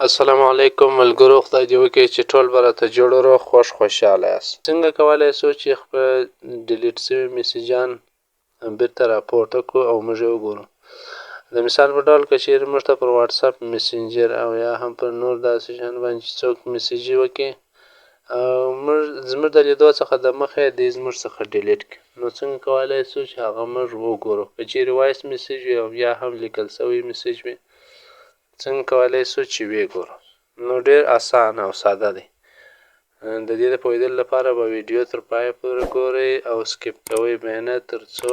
السلام علیکم ملګرو، خدای دې وکړي چې ټول به راته جوړ و روغ خوښ خوشحاله یاست. څنګه کولی شو چې خپل ډیلیټ شوي میسیجان بیرته راپورته کړو او موږ یې وګورو. د مثال په ډول که چیرې موږ ته پر واتساپ میسنجر او یا هم پر نور داسې شیان باندې چې څوک میسیجي وکړي او زموږ د لیدو څخه د مخه یې دی زموږ څخه ډیلیټ کړي، نو څنګه کولی شو چې هغه موږ وګورو. که چیرې وایس میسیج وي او یا هم لیکل شوی میسیج وي، څنګه کولی شو چې ویې ګورو. نو ډېر اسانه او ساده دی. د دې د پوهېدلو لپاره به ویډیو تر پایه پورې ګورئ او سکیپ کوئ به یې نه، تر څو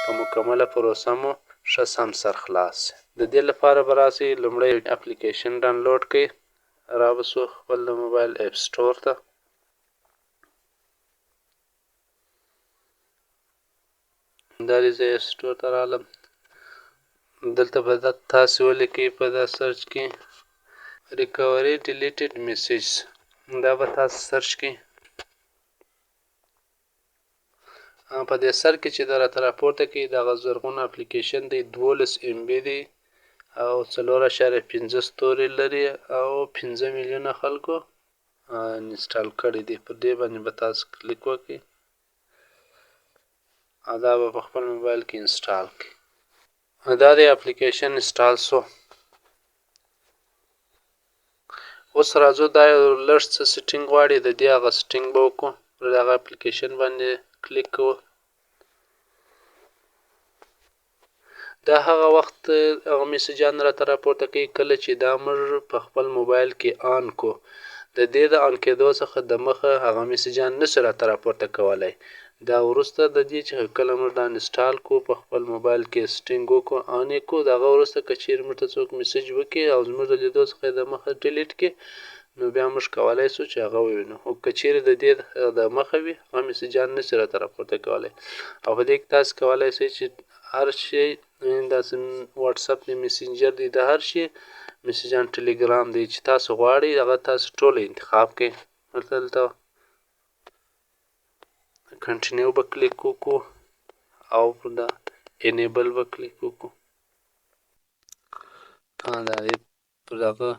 په مکمله پروسه مو ښه سم سر خلاص شي. د دې لپاره به راسئ، لومړی اپلیکیشن ډاونلوډ کړئ، را به شو خپل د موبایل اپ سټور ته. دا دی زه اپ سټور ته رالم. دلته به تاسې ولیکئ په دا سرچ کې ریکوري ډیلیټډ میسیج، دا به تاسو سرچ کړئ. په دې سر کې چې دا راته راپورته کوي دغه زرغون اپلیکیشن دی، 12 MB دی او 4.5 ستوري لري او 15 میلیونه خلکو انسټال کړی دی. پر دې باندې به تاسو کلیک وکړئ او دا به په خپل موبایل کې انسټال کړئ. دا دی اپلیکیشن انسټال شو. اوس راځو دا یو لږ څه سیټینګ غواړي، د دې هغه سیټینګ به وکړو. پر دغه اپلیکیشن باندې کلیک کوو. دا هغه وخت هغه میسیجان راته راپورته کوي کله چې دا موږ په خپل موبایل کې آن کو. د دې د آن کېدو څخه د مخه هغه میسیجان نشي راته راپورته کولی. دا وروسته د دې چې کله موږ دا انسټال کو په خپل موبایل کې سیټینګ وکړو آن یې کو، د هغه وروسته که چیرې موږ ته څوک میسیج وکړي او زموږ د لیدو څخه د مخه ډیلیټ کړي، نو بیا موږ کولی شو چې هغه ووینو. خو که چیرې د دې د مخه وي هغه میسیجان نشي راته راپورته کولی. او په دې کې تاسو کولی شئ چې هر شی داسې واتساپ دی، میسنجر دی، د هر شي میسیجان، ټلیګرام دی چې تاسو غواړئ هغه تاسو ټول انتخاب کړئ. دلته کنټینیو به کلیک وکړو او پر دا انیبل به کلیک وکړو. دا دی پر دغه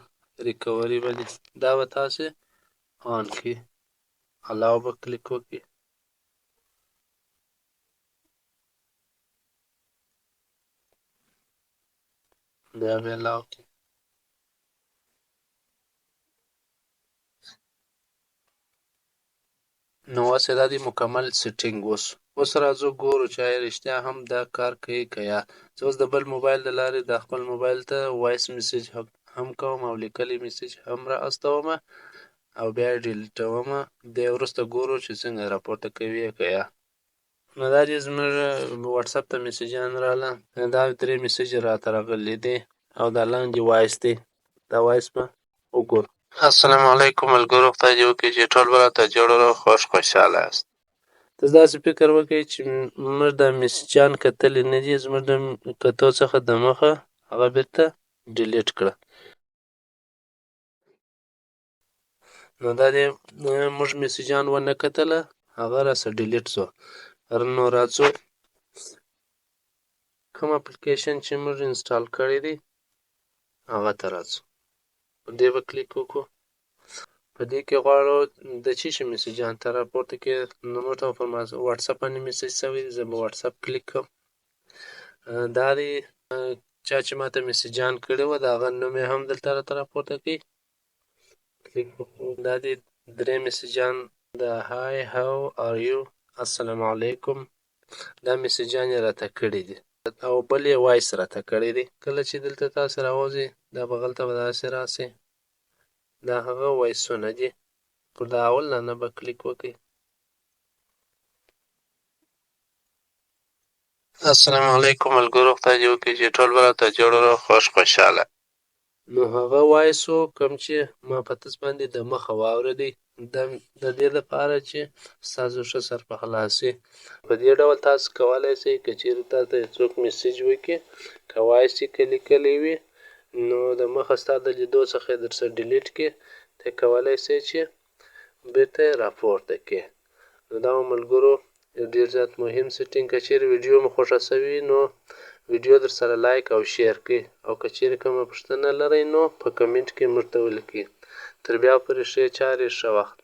ریکوري باندې دا به تاسې آن کړئ، الاو به کلیک وکړئ. دا به الاو کړئ. نو اوس دا دی مکمل سیټینګ. اوس راځو ګورو چې آیا رښتیا هم دا کار کوي که یا. زه اوس د بل موبایل د لارې د خپل موبایل ته وایس میسیج هم کوم او لیکلی میسیج هم را استومه او بیا یې ډیلیټومه. بیا وروسته ګورو چې څنګه راپورته کوي که یا. نو دا دی زموږ واتساپ ته میسیجان راغله. دا 3 میسیج راته راغلي دي او دا لاندې وایس دی. دا وایس به وګورو. السلام علیکم ملګرو، خدای دې وکړي چې ټول به راته جوړ و روغ خوښ خوشحاله یاست. تاسو داسې فکر وکړئ چې موږ دا میسیجان کتلي نه دي، زموږ د کتو څخه د مخه هغه بیرته ډیلیټ کړه. نو دا دی موږ میسیجان ونه کتله، هغه راسه ډیلیټ شو. نو راځو کوم اپلیکیشن چې موږ انسټال کړی دی هغه ته راځو. په دې به کلیک وکړو. په دې کې غواړو د څه شي میسیجان ته راپورته کړي. نو موږ ته په واتساپ باندې میسیج شوی دی، زه به واتساپ کلیک کړم. دا دی چا چې ماته میسیجان کړي وه د هغه نوم یې هم دلته راته راپورته کوي. کلیک وکړو. دا دی 3 میسیجان، د های هاو آر یو، السلام علیکم، دا میسیجان یې راته کړي دي او بل یې وایس راته کړی دی. کله چې دلته تاسو راوځئ دا بغل ته به داسې راسئ، دا هغه وایسونه دي. پر دا اول نه به کلیک وکړئ. السلام علیکم ملګرو، خدای دې وکړي چې ټول به راته جوړ و روغ خوښ خوشحاله. نو هغه وایس و کوم چې ما په تاسو باندې د مخه واورېدی، د دې لپاره چې ستاسو ښه سر په خلاص شي. په دې ډول تاسو کولی شئ که چیرې تاسو ته څوک میسیج وکړي، که وایس یې که لیکلی وي، نو د مخه ستا د لیدو څخه یې درڅه ډیلیټ کړي، ته کولی شئ چې بیرته یې راپورته کړې. نو دا ملګرو یو ډېر زیات مهم سیټینګ. که چیرې ویډیو مو خوښه شوې نو ویډیو در سره لایک او شیر کړي او که چیرې کومه پوښتنه لرئ نو په کمنټ کې موږ ته ولیکئ. تر بیا پورې ښې چارې ښه وخت.